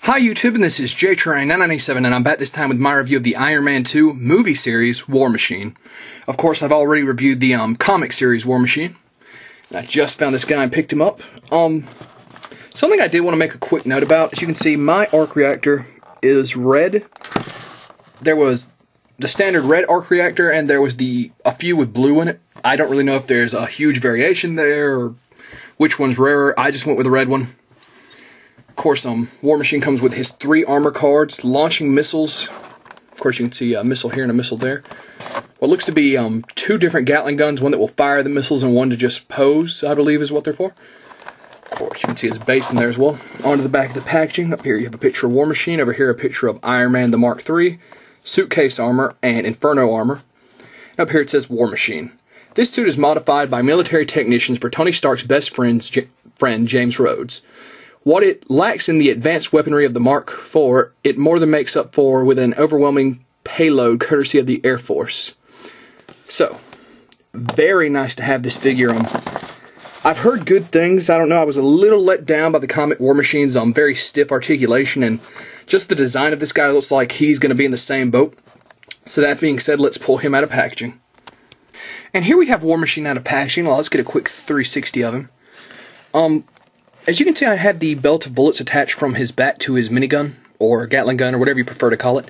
Hi YouTube, and this is JTrain997, and I'm back this time with my review of the Iron Man 2 movie series, War Machine. Of course, I've already reviewed the comic series, War Machine. And I just found this guy and picked him up. Something I did want to make a quick note about. As you can see, my arc reactor is red. There was the standard red arc reactor, and there was a few with blue in it. I don't really know if there's a huge variation there, or which one's rarer. I just went with the red one. Of course, War Machine comes with his 3 armor cards, launching missiles. Of course, you can see a missile here and a missile there. What looks to be 2 different Gatling guns, one that will fire the missiles and one to just pose, I believe is what they're for. Of course, you can see his base in there as well. Onto the back of the packaging, up here you have a picture of War Machine, over here a picture of Iron Man the Mark III, suitcase armor, and Inferno armor. And up here it says War Machine. This suit is modified by military technicians for Tony Stark's best friend, James Rhodes. What it lacks in the advanced weaponry of the Mark IV, it more than makes up for with an overwhelming payload courtesy of the Air Force. So, very nice to have this figure. I've heard good things. I don't know, I was a little let down by the comic War Machine's very stiff articulation, and just the design of this guy looks like he's going to be in the same boat. So that being said, let's pull him out of packaging. And here we have War Machine out of packaging. Well, let's get a quick 360 of him. As you can see, I had the belt of bullets attached from his back to his minigun, or Gatling gun, or whatever you prefer to call it.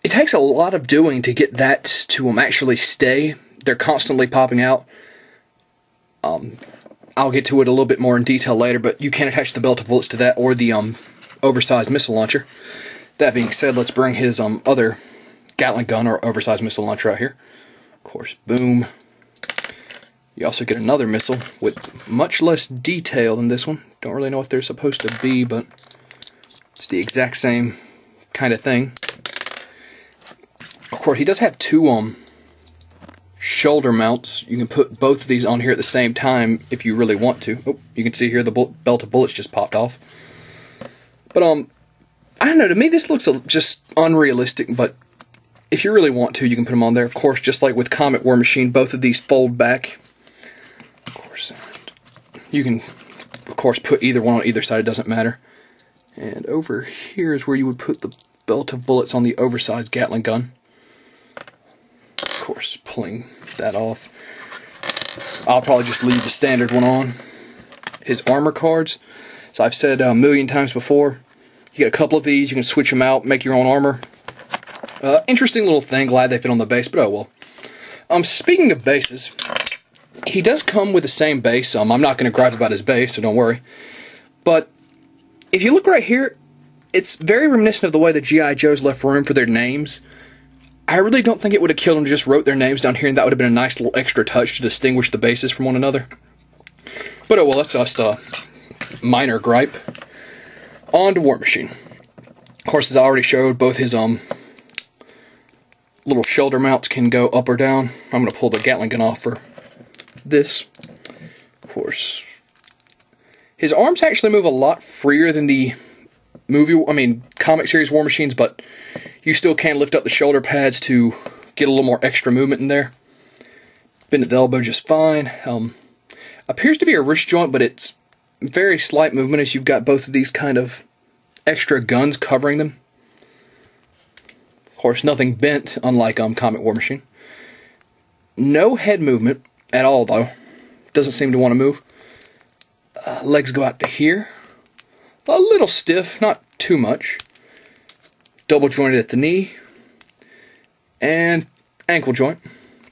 It takes a lot of doing to get that to actually stay. They're constantly popping out. I'll get to it a little bit more in detail later, but you can attach the belt of bullets to that, or the oversized missile launcher. That being said, let's bring his other Gatling gun, or oversized missile launcher out here. Of course, boom. You also get another missile with much less detail than this one. Don't really know what they're supposed to be, but it's the exact same kind of thing. Of course, he does have 2 shoulder mounts. You can put both of these on here at the same time if you really want to. Oh, you can see here the belt of bullets just popped off. But I don't know, to me this looks just unrealistic, but if you really want to, you can put them on there. Of course, just like with Comic War Machine, both of these fold back. Of course, you can, of course, put either one on either side, it doesn't matter. And over here is where you would put the belt of bullets on the oversized Gatling gun. Of course, pulling that off. I'll probably just leave the standard one on. His armor cards. So I've said a million times before, you get a couple of these, you can switch them out, make your own armor. Interesting little thing, glad they fit on the base, but oh well. Speaking of bases, he does come with the same base. I'm not going to gripe about his base, so don't worry. But if you look right here, it's very reminiscent of the way the G.I. Joes left room for their names. I really don't think it would have killed them to just wrote their names down here, and that would have been a nice little extra touch to distinguish the bases from one another. But oh well, that's just a minor gripe. On to War Machine. Of course, as I already showed, both his little shoulder mounts can go up or down. I'm going to pull the Gatling gun off for this. Of course, his arms actually move a lot freer than the comic series War Machines, but you still can lift up the shoulder pads to get a little more extra movement in there. Bend at the elbow just fine. Appears to be a wrist joint, but it's very slight movement as you've got both of these kind of extra guns covering them. Of course, nothing bent, unlike Comic War Machine. No head movement at all, though. Doesn't seem to want to move. Legs go out to here. A little stiff, not too much. Double jointed at the knee. And ankle joint.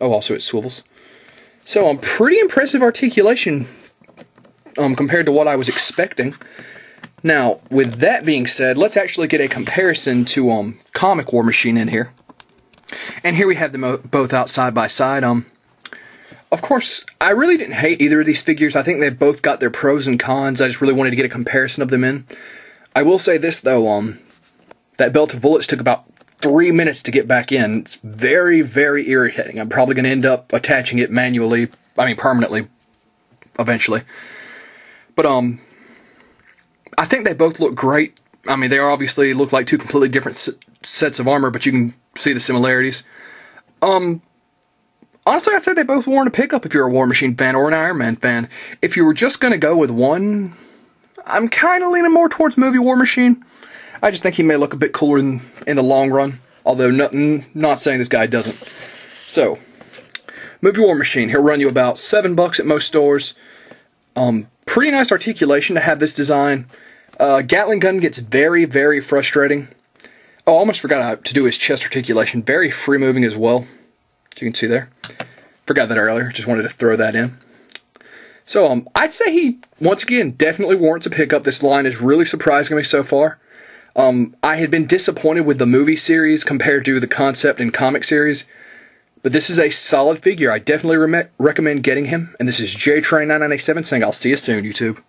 Oh, also it swivels. So, pretty impressive articulation compared to what I was expecting. Now, with that being said, let's actually get a comparison to Comic War Machine in here. And here we have them both out side by side. Of course, I really didn't hate either of these figures. I think they've both got their pros and cons. I just really wanted to get a comparison of them in. I will say this, though. That belt of bullets took about 3 minutes to get back in. It's very, very irritating. I'm probably going to end up attaching it manually, permanently, eventually. But, I think they both look great. They obviously look like 2 completely different sets of armor, but you can see the similarities. Honestly, I'd say they both warrant a pickup if you're a War Machine fan or an Iron Man fan. If you were just going to go with one, I'm kind of leaning more towards Movie War Machine. I just think he may look a bit cooler in the long run, although not saying this guy doesn't. So, Movie War Machine, he'll run you about $7 at most stores. Pretty nice articulation to have this design. Gatling gun gets very, very frustrating. Oh, I almost forgot to do his chest articulation. Very free moving as well, as you can see there. Forgot that earlier, just wanted to throw that in. So, I'd say he, once again, definitely warrants a pickup. This line is really surprising me so far. I had been disappointed with the movie series compared to the concept and comic series, but this is a solid figure. I definitely recommend getting him, and this is JTrain997 saying I'll see you soon, YouTube.